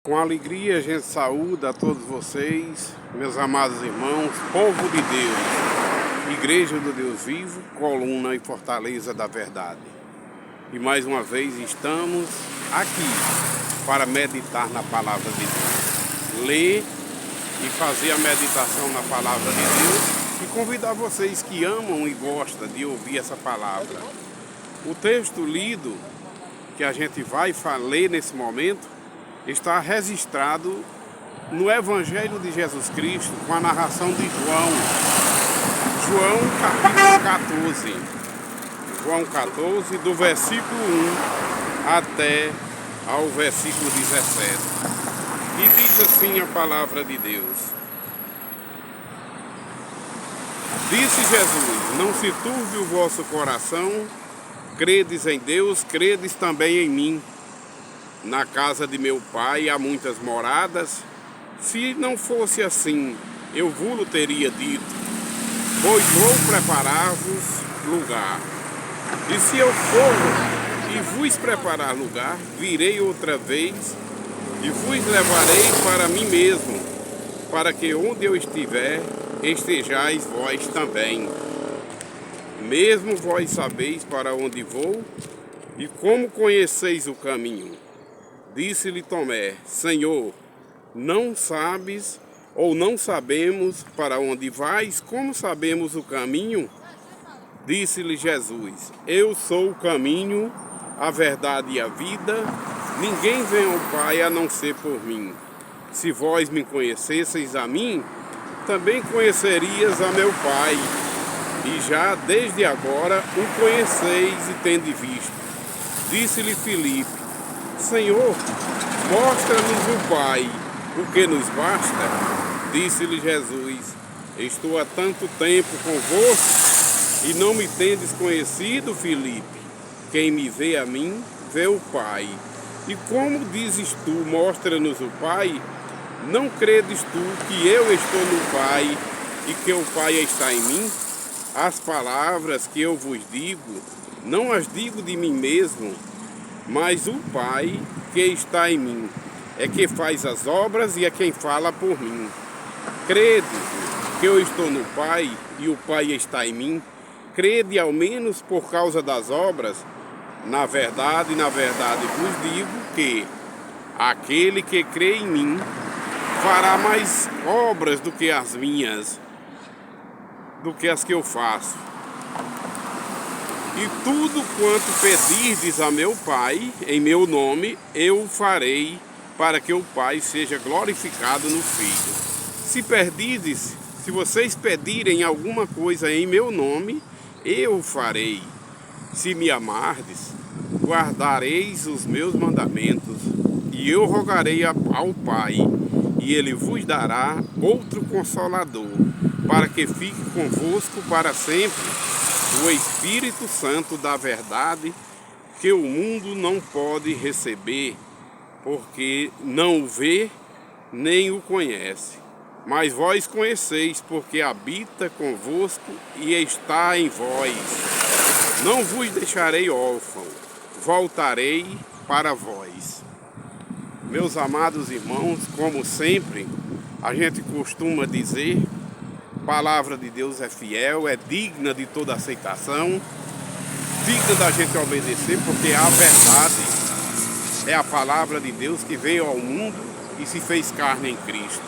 Com alegria a gente saúda a todos vocês, meus amados irmãos, povo de Deus, Igreja do Deus Vivo, coluna e fortaleza da verdade. E mais uma vez estamos aqui para meditar na palavra de Deus, ler e fazer a meditação na palavra de Deus e convidar vocês que amam e gostam de ouvir essa palavra. O texto lido que a gente vai ler nesse momento está registrado no Evangelho de Jesus Cristo com a narração de João capítulo 14. João 14, do versículo 1 até ao versículo 17. E diz assim a palavra de Deus. Disse Jesus: não se turbe o vosso coração, credes em Deus, credes também em mim. Na casa de meu pai há muitas moradas. Se não fosse assim, eu vos teria dito, pois vou preparar-vos lugar. E se eu for e vos preparar lugar, virei outra vez e vos levarei para mim mesmo, para que onde eu estiver, estejais vós também. Mesmo vós sabeis para onde vou e como conheceis o caminho. Disse-lhe Tomé: Senhor, não sabes ou não sabemos para onde vais, como sabemos o caminho? Disse-lhe Jesus: eu sou o caminho, a verdade e a vida. Ninguém vem ao Pai a não ser por mim. Se vós me conhecesseis a mim, também conhecerias a meu Pai. E já desde agora o conheceis e tendes visto. Disse-lhe Filipe: Senhor, mostra-nos o Pai, o que nos basta. Disse-lhe Jesus: estou há tanto tempo convosco e não me tendes conhecido, Filipe. Quem me vê a mim, vê o Pai. E como dizes tu, mostra-nos o Pai, não credes tu que eu estou no Pai e que o Pai está em mim? As palavras que eu vos digo, não as digo de mim mesmo, mas o Pai que está em mim é que faz as obras e é quem fala por mim. Crede que eu estou no Pai e o Pai está em mim? Crede ao menos por causa das obras? Na verdade vos digo que aquele que crê em mim fará mais obras do que as minhas, do que as que eu faço. E tudo quanto pedirdes a meu Pai, em meu nome, eu o farei, para que o Pai seja glorificado no Filho. Se vocês pedirem alguma coisa em meu nome, eu o farei. Se me amardes, guardareis os meus mandamentos, e eu rogarei ao Pai, e ele vos dará outro Consolador, para que fique convosco para sempre, o Espírito Santo da verdade, que o mundo não pode receber, porque não o vê nem o conhece. Mas vós conheceis, porque habita convosco e está em vós. Não vos deixarei órfão, voltarei para vós. Meus amados irmãos, como sempre, a gente costuma dizer, a palavra de Deus é fiel, é digna de toda aceitação, digna da gente obedecer, porque a verdade é a palavra de Deus que veio ao mundo e se fez carne em Cristo.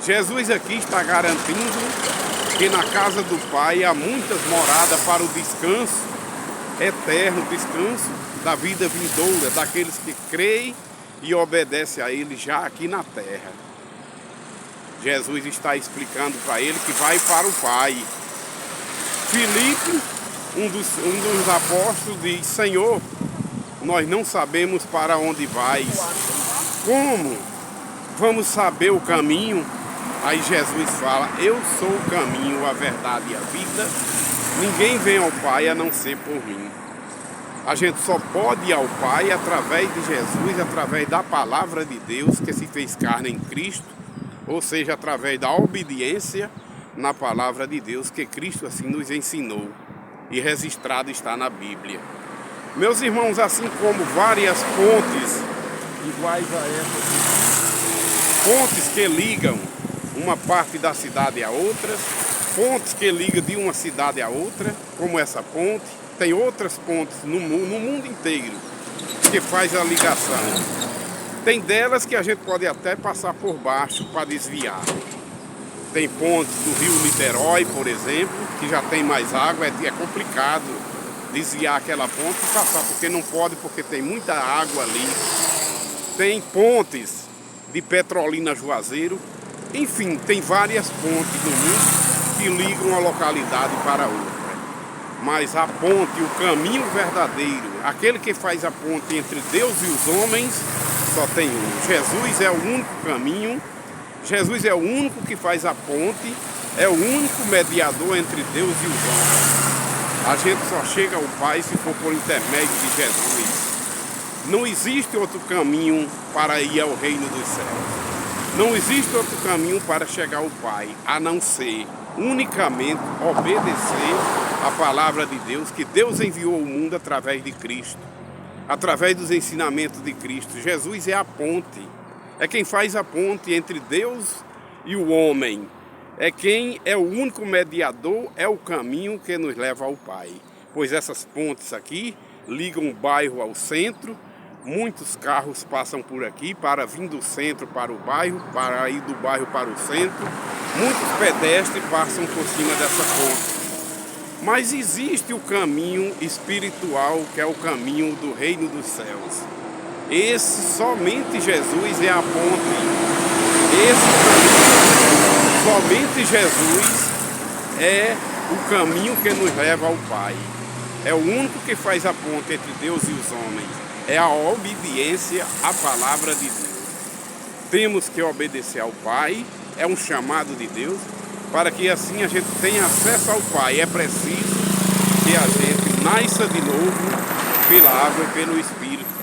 Jesus aqui está garantindo que na casa do Pai há muitas moradas para o descanso eterno, descanso da vida vindoura, daqueles que creem e obedecem a Ele já aqui na terra. Jesus está explicando para ele que vai para o Pai. Filipe, um dos apóstolos, diz: Senhor, nós não sabemos para onde vais. Como vamos saber o caminho? Aí Jesus fala: eu sou o caminho, a verdade e a vida. Ninguém vem ao Pai a não ser por mim. A gente só pode ir ao Pai através de Jesus, através da palavra de Deus que se fez carne em Cristo, ou seja, através da obediência na palavra de Deus que Cristo assim nos ensinou e registrado está na Bíblia. Meus irmãos, assim como várias fontes iguais a essas. Pontes que ligam uma parte da cidade a outra, pontes que ligam de uma cidade a outra, como essa ponte. Tem outras pontes no mundo inteiro que faz a ligação. Tem delas que a gente pode até passar por baixo para desviar. Tem pontes do rio Niterói, por exemplo, que já tem mais água, é complicado desviar aquela ponte e passar, porque não pode, porque tem muita água ali. Tem pontes de Petrolina Juazeiro, enfim, tem várias pontes no mundo que ligam uma localidade para outra. Mas a ponte, o caminho verdadeiro, aquele que faz a ponte entre Deus e os homens, só tem um. Jesus é o único caminho, Jesus é o único que faz a ponte, é o único mediador entre Deus e os homens. A gente só chega ao Pai se for por intermédio de Jesus. Não existe outro caminho para ir ao reino dos céus. Não existe outro caminho para chegar ao Pai, a não ser unicamente obedecer a palavra de Deus, que Deus enviou ao mundo através de Cristo, através dos ensinamentos de Cristo. Jesus é a ponte, é quem faz a ponte entre Deus e o homem, é quem é o único mediador, é o caminho que nos leva ao Pai. Pois essas pontes aqui ligam o bairro ao centro, muitos carros passam por aqui para vir do centro para o bairro, para ir do bairro para o centro. Muitos pedestres passam por cima dessa ponte. Mas existe o caminho espiritual, que é o caminho do reino dos céus. Esse, somente Jesus é a ponte. Esse caminho, somente Jesus é o caminho que nos leva ao Pai. É o único que faz a ponte entre Deus e os homens. É a obediência à palavra de Deus. Temos que obedecer ao Pai, é um chamado de Deus, para que assim a gente tenha acesso ao Pai. É preciso que a gente nasça de novo pela água e pelo Espírito.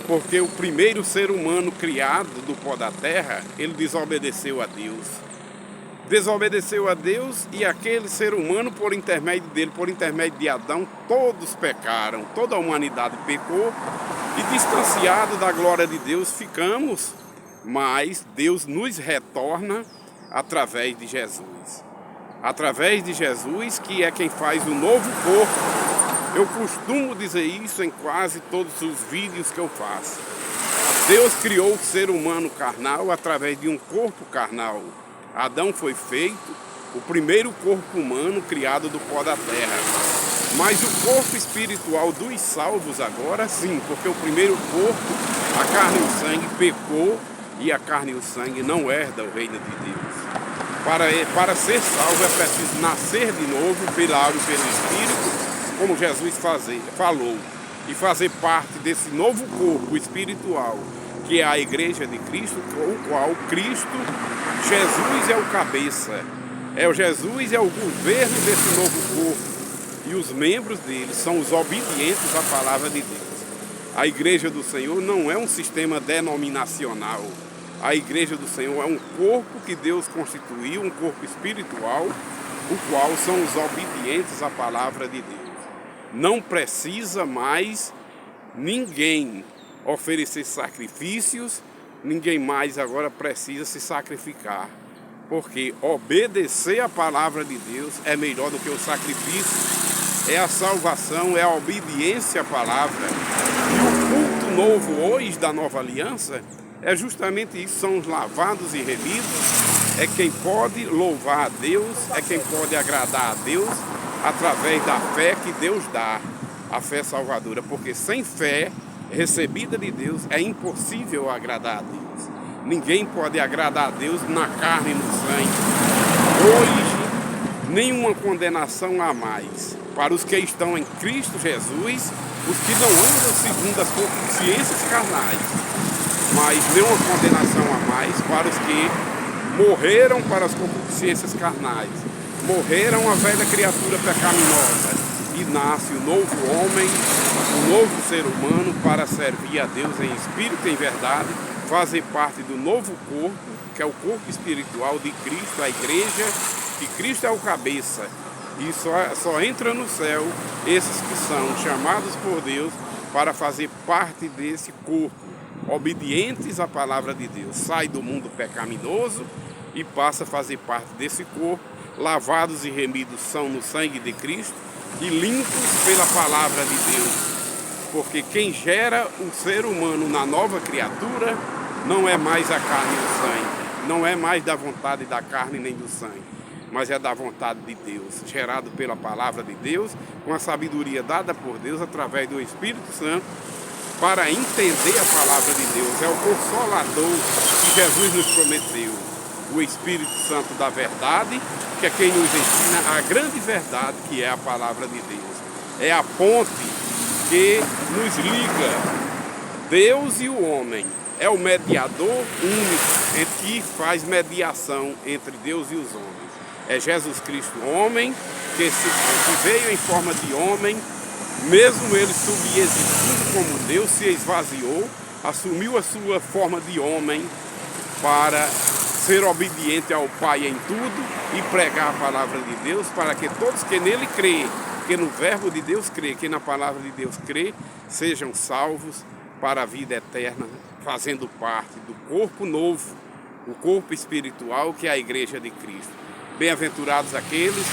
Porque o primeiro ser humano criado do pó da terra, ele desobedeceu a Deus. Desobedeceu a Deus, e aquele ser humano, por intermédio dele, por intermédio de Adão, todos pecaram, toda a humanidade pecou, e distanciado da glória de Deus ficamos, mas Deus nos retorna através de Jesus. Através de Jesus, que é quem faz o novo corpo. Eu costumo dizer isso em quase todos os vídeos que eu faço. Deus criou o ser humano carnal através de um corpo carnal. Adão foi feito o primeiro corpo humano criado do pó da terra. Mas o corpo espiritual dos salvos agora sim, porque o primeiro corpo, a carne e o sangue, pecou, e a carne e o sangue não herdam o reino de Deus. Para ser salvo é preciso nascer de novo pela água e pelo Espírito, como Jesus falou, e fazer parte desse novo corpo espiritual, que é a igreja de Cristo, o qual Cristo, Jesus é o cabeça, Jesus é o governo desse novo corpo, e os membros dele são os obedientes à palavra de Deus. A igreja do Senhor não é um sistema denominacional. A igreja do Senhor é um corpo que Deus constituiu, um corpo espiritual, o qual são os obedientes à palavra de Deus. Não precisa mais ninguém oferecer sacrifícios, ninguém mais agora precisa se sacrificar, porque obedecer à palavra de Deus é melhor do que o sacrifício, é a salvação, é a obediência à palavra. E o culto novo hoje da nova aliança é justamente isso, são os lavados e remidos, é quem pode louvar a Deus, é quem pode agradar a Deus através da fé que Deus dá, a fé salvadora, porque sem fé recebida de Deus é impossível agradar a Deus. Ninguém pode agradar a Deus na carne e no sangue. Hoje, nenhuma condenação há mais para os que estão em Cristo Jesus, os que não andam segundo as concupiscências carnais, mas nenhuma condenação há mais para os que morreram para as concupiscências carnais, morreram a velha criatura pecaminosa, e nasce o novo homem, o novo ser humano, para servir a Deus em espírito e em verdade, fazer parte do novo corpo, que é o corpo espiritual de Cristo, a igreja, que Cristo é o cabeça. E só entra no céu esses que são chamados por Deus para fazer parte desse corpo, obedientes à palavra de Deus. Sai do mundo pecaminoso e passa a fazer parte desse corpo, lavados e remidos são no sangue de Cristo e limpos pela palavra de Deus. Porque quem gera o ser humano na nova criatura não é mais a carne e o sangue, não é mais da vontade da carne nem do sangue, mas é da vontade de Deus, gerado pela palavra de Deus, com a sabedoria dada por Deus através do Espírito Santo, para entender a palavra de Deus. É o Consolador que Jesus nos prometeu, o Espírito Santo da verdade, que é quem nos ensina a grande verdade, que é a palavra de Deus. É a ponte que nos liga Deus e o homem. É o mediador único que faz mediação entre Deus e os homens. É Jesus Cristo, homem, que veio em forma de homem, mesmo ele subexistindo como Deus, se esvaziou, assumiu a sua forma de homem para ser obediente ao Pai em tudo e pregar a palavra de Deus, para que todos que nele creem, que no verbo de Deus crê, que na palavra de Deus crê, sejam salvos para a vida eterna, fazendo parte do corpo novo, o corpo espiritual que é a igreja de Cristo. Bem-aventurados aqueles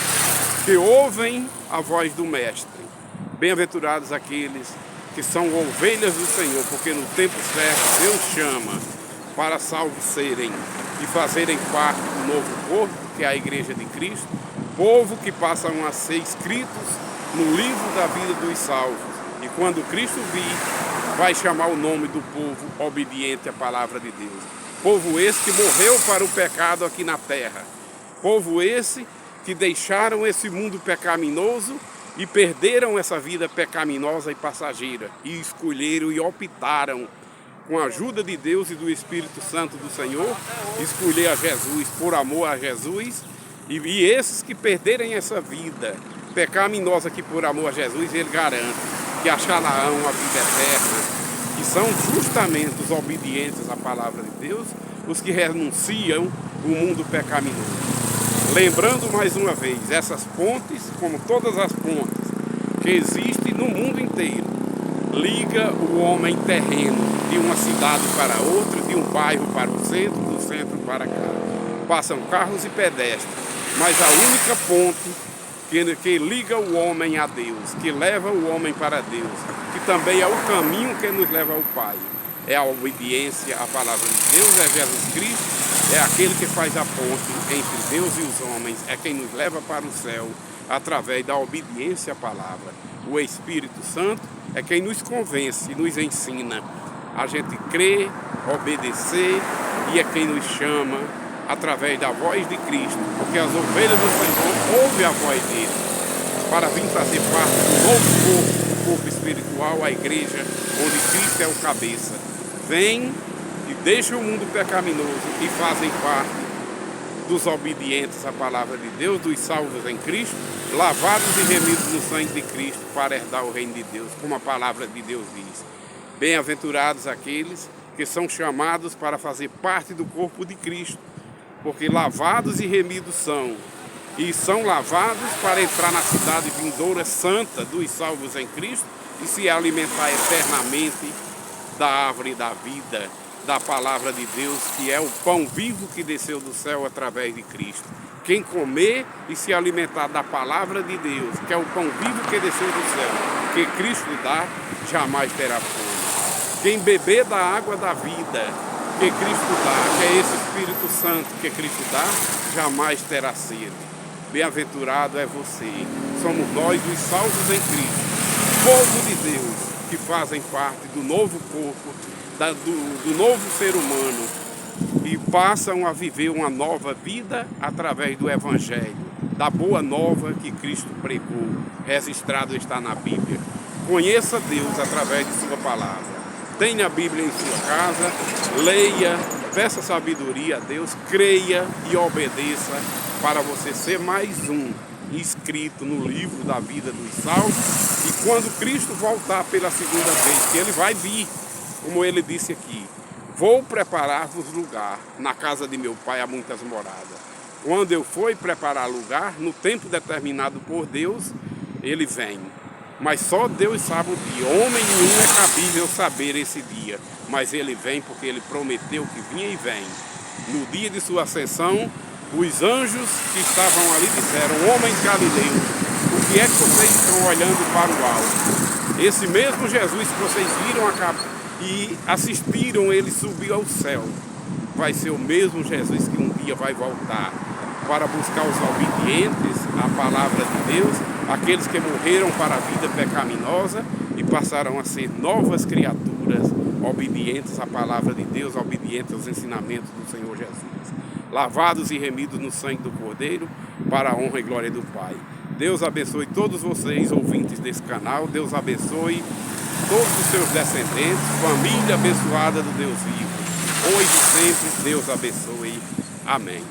que ouvem a voz do Mestre. Bem-aventurados aqueles que são ovelhas do Senhor, porque no tempo certo Deus chama para salvos serem e fazerem parte do novo corpo, que é a igreja de Cristo, povo que passam a ser escritos no livro da vida dos salvos. E quando Cristo vir, vai chamar o nome do povo obediente à palavra de Deus. Povo esse que morreu para o pecado aqui na terra. Povo esse que deixaram esse mundo pecaminoso e perderam essa vida pecaminosa e passageira e escolheram e optaram, com a ajuda de Deus e do Espírito Santo do Senhor, escolher a Jesus, por amor a Jesus. E esses que perderem essa vida pecaminosa que por amor a Jesus, ele garante que acharão a vida eterna, que são justamente os obedientes à palavra de Deus, os que renunciam o mundo pecaminoso. Lembrando mais uma vez, essas pontes, como todas as pontes que existem no mundo inteiro, liga o homem terreno de uma cidade para outra, de um bairro para o centro, do centro para cá. Passam carros e pedestres, mas a única ponte que liga o homem a Deus, que leva o homem para Deus, que também é o caminho que nos leva ao Pai, é a obediência à palavra de Deus, é Jesus Cristo, é aquele que faz a ponte entre Deus e os homens, é quem nos leva para o céu através da obediência à palavra. O Espírito Santo é quem nos convence e nos ensina a gente crer, obedecer, e é quem nos chama através da voz de Cristo, porque as ovelhas do Senhor ouvem a voz dele para vir fazer parte do novo corpo, o corpo espiritual, a igreja, onde Cristo é o cabeça. Vem e deixam o mundo pecaminoso e fazem parte dos obedientes à palavra de Deus, dos salvos em Cristo, lavados e remidos no sangue de Cristo para herdar o reino de Deus, como a palavra de Deus diz. Bem-aventurados aqueles que são chamados para fazer parte do corpo de Cristo, porque lavados e remidos são, e são lavados para entrar na cidade vindoura santa dos salvos em Cristo e se alimentar eternamente da árvore da vida, da palavra de Deus, que é o pão vivo que desceu do céu através de Cristo. Quem comer e se alimentar da palavra de Deus, que é o pão vivo que desceu do céu, que Cristo dá, jamais terá fome. Quem beber da água da vida que Cristo dá, que é esse Espírito Santo que Cristo dá, jamais terá sede. Bem-aventurado é você. Somos nós os salvos em Cristo, povo de Deus, que fazem parte do novo corpo, do novo ser humano, e passam a viver uma nova vida através do Evangelho, da boa nova que Cristo pregou. Registrado está na Bíblia. Conheça Deus através de sua palavra. Tenha a Bíblia em sua casa, leia, peça sabedoria a Deus, creia e obedeça para você ser mais um inscrito no livro da vida dos salvos. E quando Cristo voltar pela segunda vez, que ele vai vir, como ele disse aqui, vou preparar-vos lugar, na casa de meu Pai há muitas moradas. Quando eu for preparar lugar, no tempo determinado por Deus, ele vem. mas só Deus sabe o dia. Homem nenhum é cabível saber esse dia, mas ele vem porque ele prometeu que vinha e vem. No dia de sua ascensão, os anjos que estavam ali disseram: homens galileus, o que é que vocês estão olhando para o alto? Esse mesmo Jesus que vocês viram e assistiram ele subir ao céu, vai ser o mesmo Jesus que um dia vai voltar para buscar os obedientes à palavra de Deus, aqueles que morreram para a vida pecaminosa e passaram a ser novas criaturas, obedientes à palavra de Deus, obedientes aos ensinamentos do Senhor Jesus, lavados e remidos no sangue do Cordeiro, para a honra e glória do Pai. Deus abençoe todos vocês, ouvintes desse canal. Deus abençoe todos os seus descendentes, família abençoada do Deus vivo. Hoje e sempre, Deus abençoe. Amém.